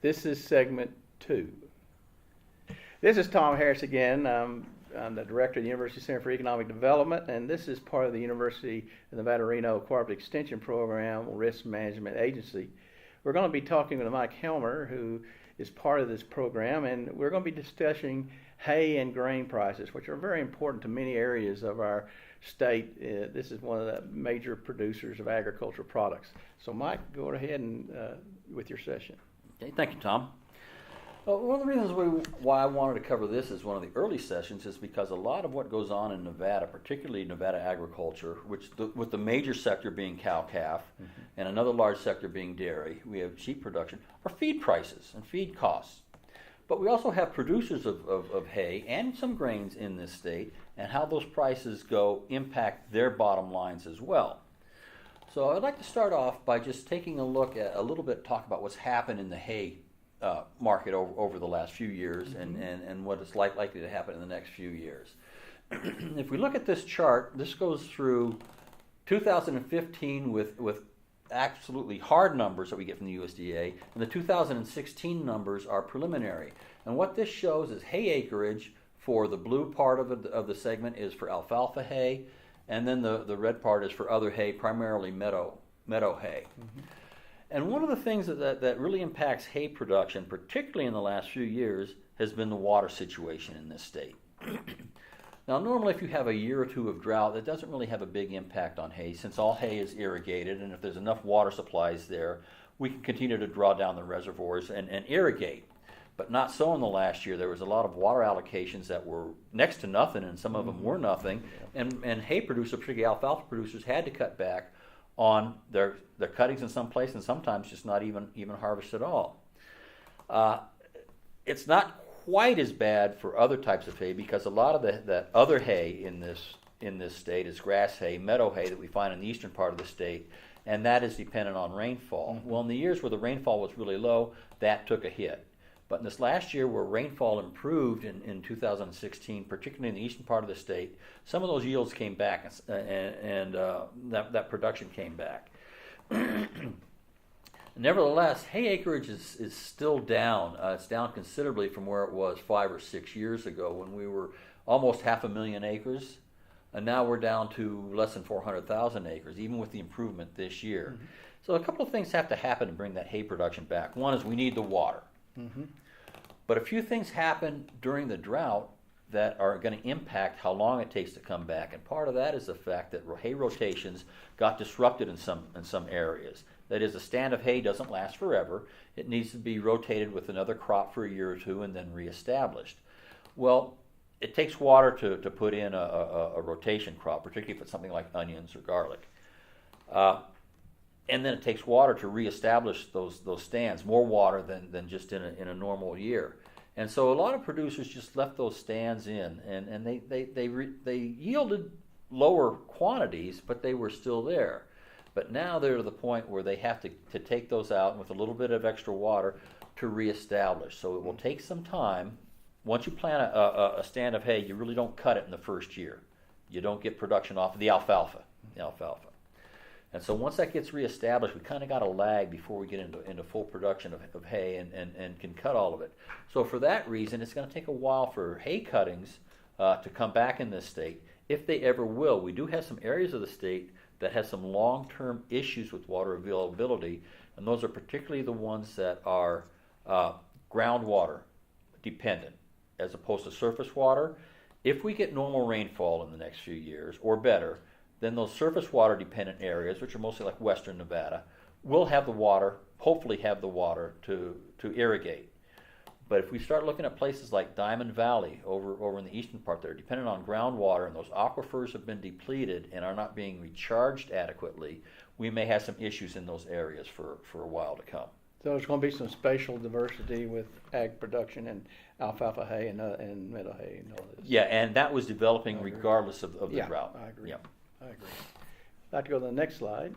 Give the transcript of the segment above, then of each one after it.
This is segment 2. This is Tom Harris again. I'm the director of the University Center for Economic Development, and this is part of the University of Nevada, Reno Cooperative Extension Program Risk Management Agency. We're going to be talking with Mike Helmer, who is part of this program, and we're going to be discussing hay and grain prices, which are very important to many areas of our state. This is one of the major producers of agricultural products. So Mike, go ahead and with your session. Okay, thank you, Tom. Well, one of the reasons why I wanted to cover this as one of the early sessions is because a lot of what goes on in Nevada, particularly Nevada agriculture, with the major sector being cow-calf, and another large sector being dairy, we have sheep production, are feed prices and feed costs. But we also have producers of hay and some grains in this state, and how those prices go impact their bottom lines as well. So I'd like to start off by just taking a look at talk about what's happened in the hay market over the last few years, and what is likely to happen in the next few years. If we look at this chart, this goes through 2015 with absolutely hard numbers that we get from the USDA, and the 2016 numbers are preliminary. And what this shows is hay acreage for the blue part of the segment is for alfalfa hay, and then the red part is for other hay, primarily meadow hay. And one of the things that really impacts hay production, particularly in the last few years, has been the water situation in this state. Now, normally if you have a year or two of drought, that doesn't really have a big impact on hay, since all hay is irrigated, and if there's enough water supplies there, we can continue to draw down the reservoirs and irrigate. But not so in the last year. There was a lot of water allocations that were next to nothing, and some of them were nothing, and hay producers, particularly alfalfa producers, had to cut back on their cuttings in some place, and sometimes just not even harvest at all. It's not quite as bad for other types of hay, because a lot of that other hay in this state is grass hay, meadow hay that we find in the eastern part of the state, and that is dependent on rainfall. Well, in the years where the rainfall was really low, that took a hit. But in this last year where rainfall improved in 2016, particularly in the eastern part of the state, some of those yields came back, and that production came back. Nevertheless, hay acreage is still down. It's down considerably from where it was 5 or 6 years ago, when we were almost 500,000 acres, and now we're down to less than 400,000 acres, even with the improvement this year. So a couple of things have to happen to bring that hay production back. One is we need the water. But a few things happen during the drought that are going to impact how long it takes to come back, and part of that is the fact that hay rotations got disrupted in some areas. That is, a stand of hay doesn't last forever. It needs to be rotated with another crop for a year or two and then reestablished. Well, it takes water to put in a rotation crop, particularly if it's something like onions or garlic. And then it takes water to reestablish those stands, more water than just in a normal year. And so a lot of producers just left those stands in, and they yielded lower quantities, but they were still there. But now they're to the point where they have to take those out, and with a little bit of extra water, to reestablish. So it will take some time. Once you plant a stand of hay, you really don't cut it in the first year. You don't get production off of the alfalfa. And so once that gets reestablished, we kind of got a lag before we get into full production of hay and can cut all of it. So for that reason, it's going to take a while for hay cuttings to come back in this state, if they ever will. We do have some areas of the state that has some long-term issues with water availability, and those are particularly the ones that are groundwater dependent, as opposed to surface water. If we get normal rainfall in the next few years, or better, then those surface water dependent areas, which are mostly like western Nevada, will have the water, hopefully have the water to irrigate. But if we start looking at places like Diamond Valley over in the eastern part that are dependent on groundwater, and those aquifers have been depleted and are not being recharged adequately, we may have some issues in those areas for a while to come. So there's going to be some spatial diversity with ag production and alfalfa hay and meadow hay and all this. Yeah, and that was developing regardless of the drought. I agree. Yeah. I agree. I'd like to go to the next slide.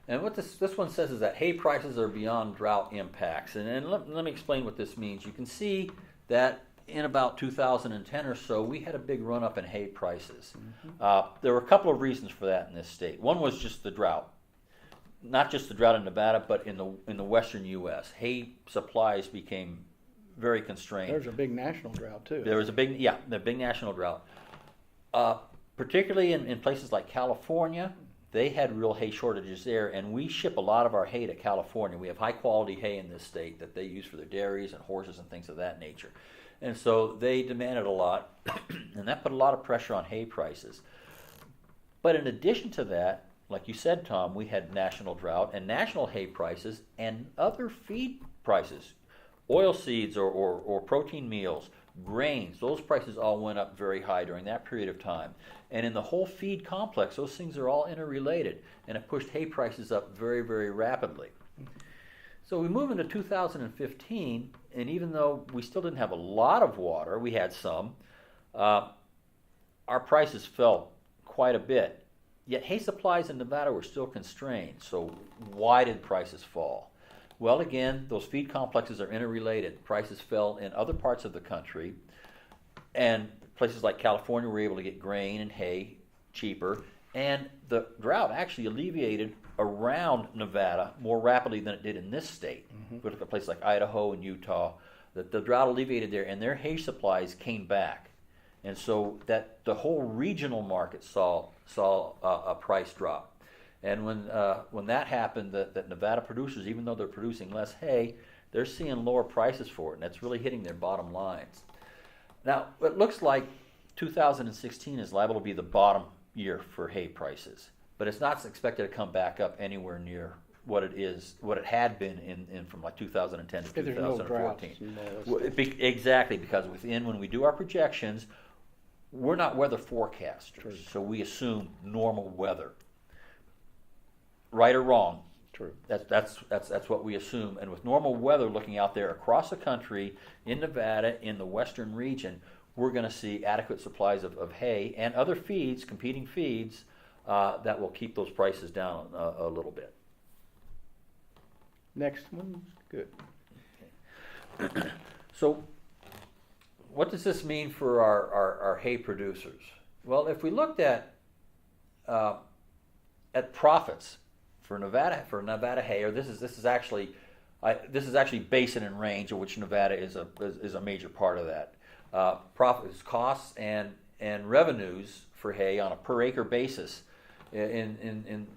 And what this one says is that hay prices are beyond drought impacts. And let me explain what this means. You can see that in about 2010 or so, we had a big run-up in hay prices. There were a couple of reasons for that in this state. One was just the drought. not just the drought in Nevada, but in the western U.S., hay supplies became very constrained. There's a big national drought too. There was a big national drought. Particularly in places like California, they had real hay shortages there, and we ship a lot of our hay to California. We have high quality hay in this state that they use for their dairies and horses and things of that nature. And so they demanded a lot, and that put a lot of pressure on hay prices. But in addition to that, like you said, Tom, we had national drought and national hay prices and other feed prices, oil seeds or protein meals, grains, those prices all went up very high during that period of time. And in the whole feed complex, those things are all interrelated, and it pushed hay prices up very, very rapidly. So we move into 2015, and even though we still didn't have a lot of water, we had some, our prices fell quite a bit. Yet hay supplies in Nevada were still constrained, so why did prices fall? Well, again, those feed complexes are interrelated. Prices fell in other parts of the country, and places like California were able to get grain and hay cheaper, and the drought actually alleviated around Nevada more rapidly than it did in this state. Mm-hmm. Look at places like Idaho and Utah, that the drought alleviated there, and their hay supplies came back. And so that the whole regional market saw a price drop. And when that happened, that Nevada producers, even though they're producing less hay, they're seeing lower prices for it, and that's really hitting their bottom lines. Now, it looks like 2016 is liable to be the bottom year for hay prices, but it's not expected to come back up anywhere near what it had been in from like 2010 to 2014. Exactly, because when we do our projections, we're not weather forecasters, true. So we assume normal weather. Right or wrong, true. That's what we assume. And with normal weather looking out there across the country, in Nevada, in the western region, we're going to see adequate supplies of hay and other feeds, competing feeds, that will keep those prices down a little bit. Next one, good. Okay. So, what does this mean for our hay producers? Well, if we looked at profits for Nevada hay, or this is actually basin and range, of which Nevada is a major part of that. Profits, costs, and revenues for hay on a per acre basis in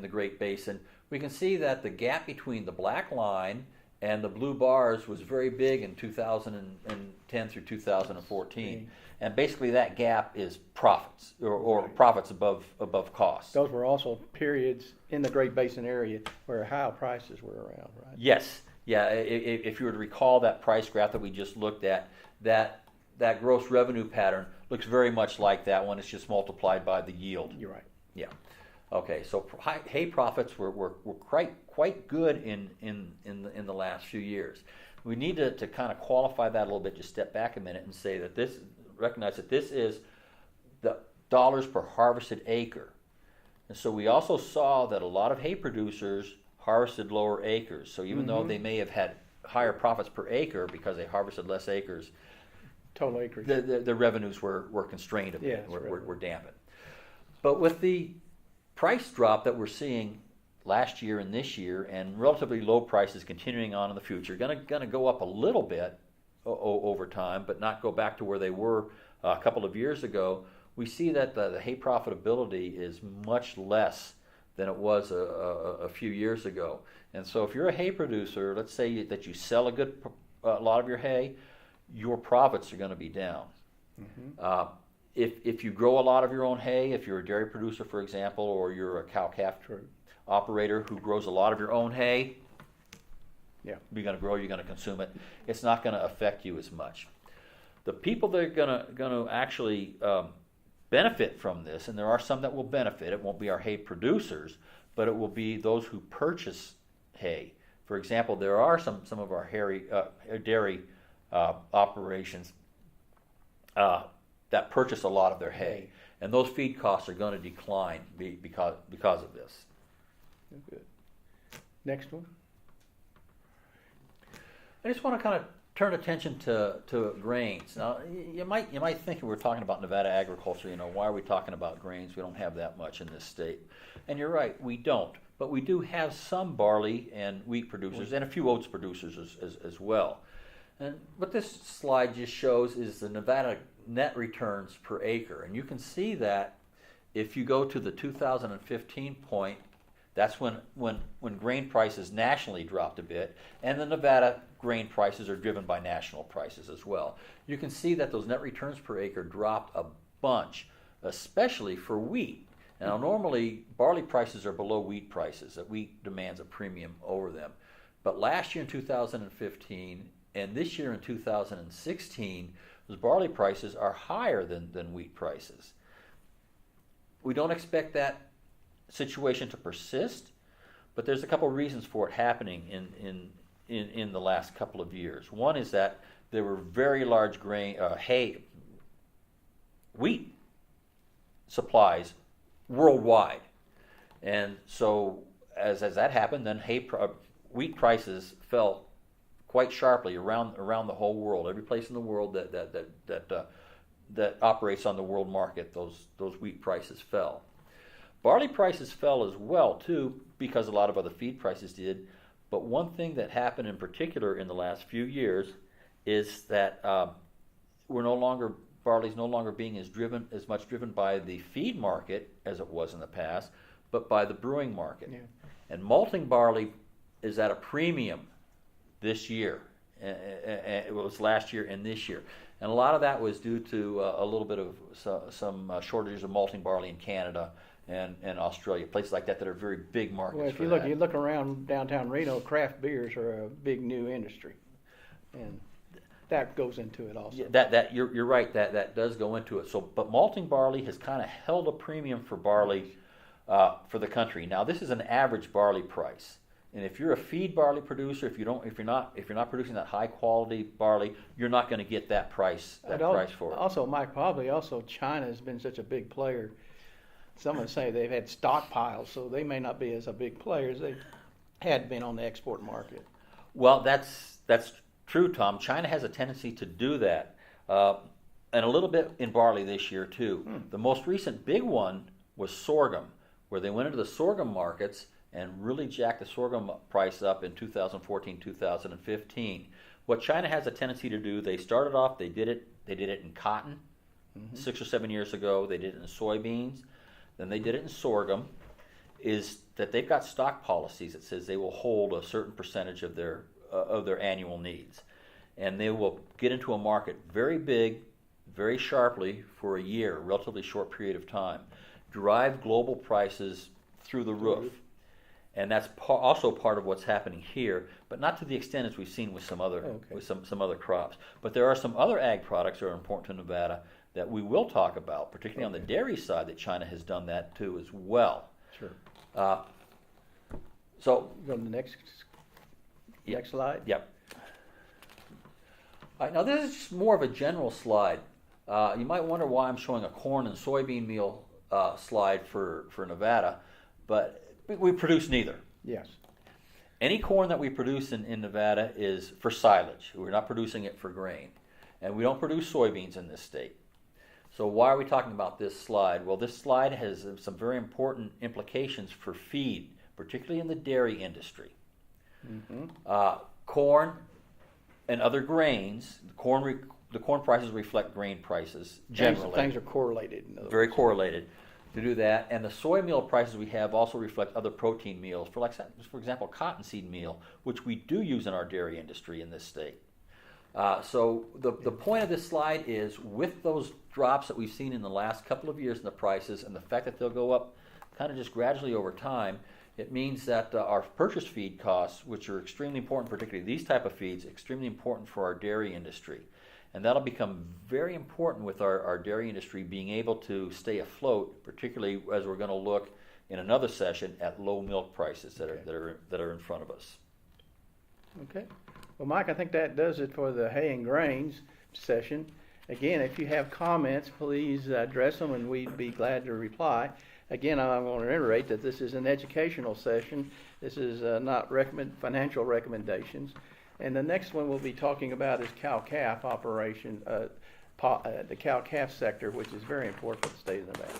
the Great Basin. We can see that the gap between the black line and the blue bars was very big in 2010 through 2014. And basically that gap is profits, or right. Profits above costs. Those were also periods in the Great Basin area where high prices were around, right? Yes. Yeah, if you were to recall that price graph that we just looked at, that gross revenue pattern looks very much like that one. It's just multiplied by the yield. You're right. Yeah. Okay, so hay profits were quite good in the last few years. We need to kind of qualify that a little bit, just step back a minute and say that recognize that this is the dollars per harvested acre. And so we also saw that a lot of hay producers harvested lower acres. So even though they may have had higher profits per acre because they harvested less acres, total acreage, the revenues were constrained a bit, yeah, were dampened. But with the price drop that we're seeing last year and this year, and relatively low prices continuing on in the future, going to go up a little bit over time, but not go back to where they were a couple of years ago. We see that the hay profitability is much less than it was a few years ago. And so if you're a hay producer, let's say that you sell a lot of your hay, your profits are going to be down. Mm-hmm. If you grow a lot of your own hay, if you're a dairy producer, for example, or you're a cow-calf operator who grows a lot of your own hay, yeah, you're going to grow, you're going to consume it. It's not going to affect you as much. The people that are going to actually benefit from this, and there are some that will benefit, it won't be our hay producers, but it will be those who purchase hay. For example, there are some of our dairy operations that purchase a lot of their hay, and those feed costs are going to decline because of this. Good. Next one. I just want to kind of turn attention to grains. Now, you might think we're talking about Nevada agriculture. Why are we talking about grains? We don't have that much in this state. And you're right, we don't. But we do have some barley and wheat producers and a few oats producers as well. And what this slide just shows is the Nevada net returns per acre. And you can see that if you go to the 2015 point, that's when grain prices nationally dropped a bit, and the Nevada grain prices are driven by national prices as well. You can see that those net returns per acre dropped a bunch, especially for wheat. Now, normally, barley prices are below wheat prices. That wheat demands a premium over them. But last year in 2015 and this year in 2016, those barley prices are higher than wheat prices. We don't expect that situation to persist, but there's a couple of reasons for it happening in the last couple of years. One is that there were very large wheat supplies worldwide, and so as that happened, then wheat prices fell quite sharply around the whole world. Every place in the world that operates on the world market, those wheat prices fell. Barley prices fell as well too, because a lot of other feed prices did. But one thing that happened in particular in the last few years is that barley's no longer being as much driven by the feed market as it was in the past, but by the brewing market. Yeah. And malting barley is at a premium this year. It was last year and this year. And a lot of that was due to a little bit of some shortages of malting barley in Canada and Australia, places like that are very big markets. Well, if you look around downtown Reno, craft beers are a big new industry, and that goes into it also. Yeah, you're right. That does go into it. So, but malting barley has kind of held a premium for barley for the country. Now, this is an average barley price. And if you're a feed barley producer, if you're not producing that high quality barley, you're not going to get that price for it. Also, Mike, probably also China has been such a big player. Some would say they've had stockpiles, so they may not be as a big player as they had been on the export market. Well, that's true, Tom. China has a tendency to do that, and a little bit in barley this year too. The most recent big one was sorghum, where they went into the sorghum markets and really jacked the sorghum price up in 2014, 2015. What China has a tendency to do, they started off, they did it in cotton 6 or 7 years ago. They did it in soybeans. Then they did it in sorghum. Is that they've got stock policies that says they will hold a certain percentage of their annual needs, and they will get into a market very big, very sharply for a year, a relatively short period of time, drive global prices through the roof. And that's also part of what's happening here, but not to the extent as we've seen with some other some other crops. But there are some other ag products that are important to Nevada that we will talk about, particularly on the dairy side, that China has done that too as well. Sure. So go to the next slide. Yep. All right, now this is just more of a general slide. You might wonder why I'm showing a corn and soybean meal slide for Nevada, but we produce neither. Yes. Any corn that we produce in Nevada is for silage. We're not producing it for grain. And we don't produce soybeans in this state. So why are we talking about this slide? Well, this slide has some very important implications for feed, particularly in the dairy industry. Corn and other grains, the corn prices reflect grain prices generally. Things are correlated. Very correlated to do that. And the soy meal prices we have also reflect other protein meals, for example, cottonseed meal, which we do use in our dairy industry in this state. So the point of this slide is, with those drops that we've seen in the last couple of years in the prices and the fact that they'll go up kind of just gradually over time, it means that our purchase feed costs, which are extremely important, particularly these type of feeds, extremely important for our dairy industry. And that'll become very important with our dairy industry being able to stay afloat, particularly as we're going to look in another session at low milk prices that are in front of us. Okay. Well, Mike, I think that does it for the hay and grains session. Again, if you have comments, please address them, and we'd be glad to reply. Again, I want to reiterate that this is an educational session. This is not financial recommendations. And the next one we'll be talking about is cow-calf operation, the cow-calf sector, which is very important for the state of Nevada.